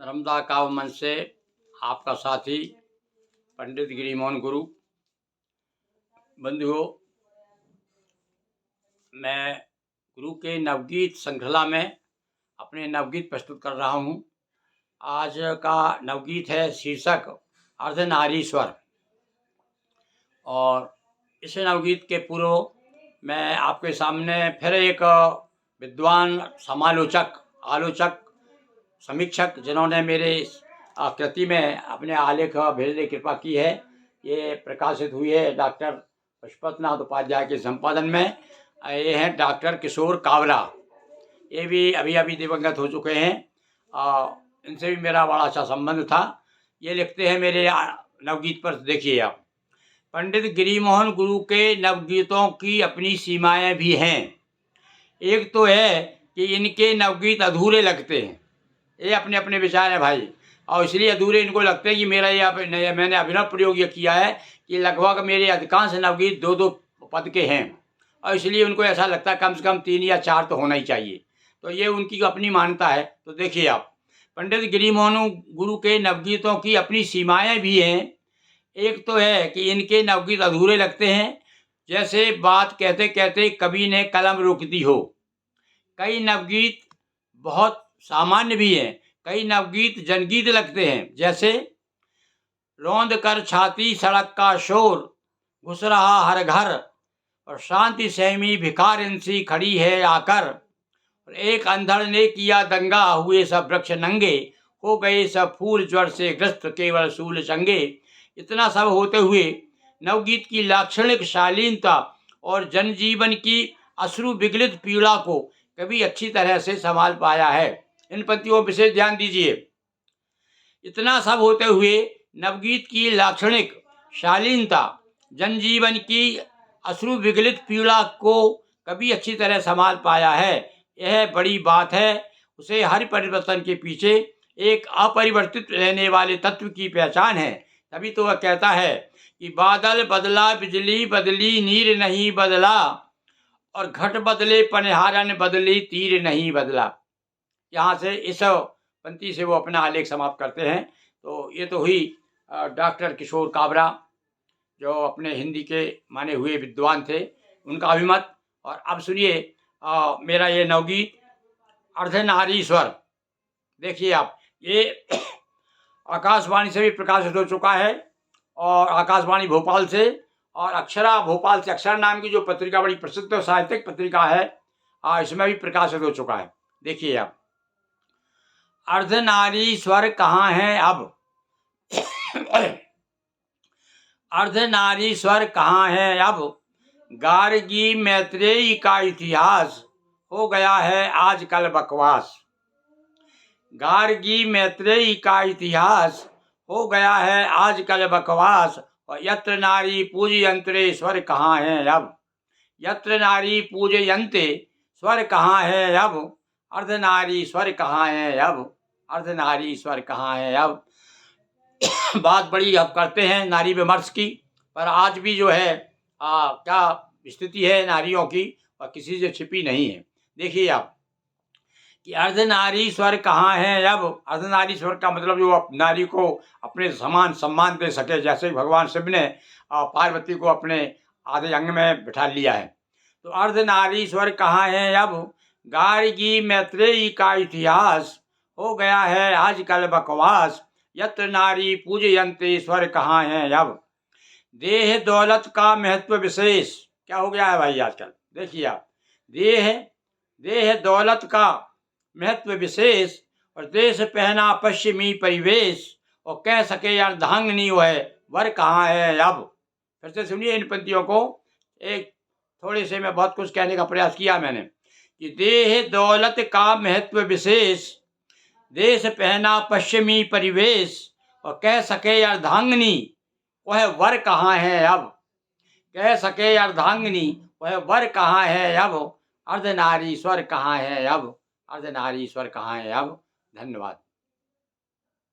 नर्मदा काव्य मंच से आपका साथी पंडित गिरिमोहन गुरु। बंधुओं, मैं गुरु के नवगीत श्रृंखला में अपने नवगीत प्रस्तुत कर रहा हूँ। आज का नवगीत है शीर्षक अर्धनारीश्वर। और इस नवगीत के पूर्व मैं आपके सामने फिर एक विद्वान समालोचक, आलोचक, समीक्षक जिन्होंने मेरे कृति में अपने आलेख भेजने की कृपा की है, ये प्रकाशित हुई है डॉक्टर पशुपतिनाथ उपाध्याय के संपादन में। ये हैं डॉक्टर किशोर कावरा। ये भी अभी अभी दिवंगत हो चुके हैं। इनसे भी मेरा बड़ा अच्छा संबंध था। ये लिखते हैं मेरे नवगीत पर, देखिए आप। पंडित गिरिमोहन गुरु के नवगीतों की अपनी सीमाएं भी हैं। एक तो है कि इनके नवगीत अधूरे लगते हैं। ये अपने अपने विचार है भाई, और इसलिए अधूरे इनको लगते हैं कि मेरा ये मैंने अभिनव प्रयोग ये किया है कि लगभग मेरे अधिकांश नवगीत दो दो पद के हैं, और इसलिए उनको ऐसा लगता है कम से कम 3 या 4 तो होना ही चाहिए। तो ये उनकी अपनी मान्यता है। तो देखिए आप, पंडित गिरिमोहन गुरु के नवगीतों की अपनी सीमाएं भी हैं। एक तो है कि इनके नवगीत अधूरे लगते हैं, जैसे बात कहते कहते कवि ने कलम रोक दी हो। कई नवगीत बहुत सामान्य भी हैं। कई नवगीत जनगीत लगते हैं, जैसे रौंद कर छाती सड़क का शोर, घुस रहा हर घर, और शांति सहमी भिखार इंसी खड़ी है आकर, और एक अंधड़ ने किया दंगा, हुए सब वृक्ष नंगे, हो गए सब फूल ज्वर से ग्रस्त, केवल सूल चंगे। इतना सब होते हुए नवगीत की लाक्षणिक शालीनता और जनजीवन की अश्रु विगलित पीड़ा को कभी अच्छी तरह से संभाल पाया है। इन पंक्तियों पर विशेष ध्यान दीजिए। इतना सब होते हुए नवगीत की लाक्षणिक शालीनता, जनजीवन की अश्रु विगलित पीड़ा को कभी अच्छी तरह संभाल पाया है, यह बड़ी बात है। उसे हर परिवर्तन के पीछे एक अपरिवर्तित रहने वाले तत्व की पहचान है। तभी तो वह कहता है कि बादल बदला, बिजली बदली, नीर नहीं बदला, और घट बदले, पनिहारन बदली, तीर नहीं बदला। यहाँ से इस पंक्ति से वो अपना आलेख समाप्त करते हैं। तो ये तो हुई डॉक्टर किशोर कावरा, जो अपने हिंदी के माने हुए विद्वान थे, उनका अभिमत। और अब सुनिए मेरा ये नवगीत अर्धनारीश्वर। देखिए आप, ये आकाशवाणी से भी प्रकाशित हो चुका है, और आकाशवाणी भोपाल से, और अक्षरा भोपाल से, अक्षरा नाम की जो पत्रिका बड़ी प्रसिद्ध साहित्यिक पत्रिका है, इसमें भी प्रकाशित हो चुका है। देखिए आप, अर्धनारीश्वर कहाँ है अब। अर्धनारीश्वर कहाँ है अब, गार्गी मैत्रेयी का इतिहास हो गया है आजकल बकवास। गार्गी मैत्रेयी का इतिहास हो गया है आजकल बकवास, और यत्र नारी पूजयंत्रे स्वर कहाँ है अब। यत्र नारी पूजयंते स्वर कहाँ है अब, अर्धनारीश्वर कहाँ है अब, अर्धनारीश्वर कहाँ है अब। बात बड़ी अब करते हैं नारी विमर्श की, पर आज भी जो है क्या स्थिति है नारियों की, और किसी से छिपी नहीं है। देखिए आप कि अर्धनारीश्वर कहाँ है अब। अर्धनारीश्वर का मतलब जो नारी को अपने समान सम्मान दे सके, जैसे भगवान शिव ने पार्वती को अपने आधे अंग में बिठा लिया है। तो अर्धनारीश्वर कहाँ है अब, गार्गी मैत्रेयी का इतिहास हो गया है आजकल बकवास, यत्र नारी पूजयंते स्वर कहाँ है अब। देह दौलत का महत्व विशेष क्या हो गया है भाई आजकल। देखिए आप, देह दौलत का महत्व विशेष, और देश पहना पश्चिमी परिवेश, और कह सके अर्धांगिनी वह वर कहाँ है अब। फिर से सुनिए इन पंक्तियों को। एक थोड़े से मैं बहुत कुछ कहने का प्रयास किया मैंने, कि देह दौलत का महत्व विशेष, देश पहना पश्चिमी परिवेश, और कह सके अर्धांगिनी वह वर कहाँ है अब। कह सके अर्धांगिनी वह वर कहाँ है अब, अर्धनारीश्वर कहाँ है अब, अर्धनारीश्वर कहाँ है अब। धन्यवाद।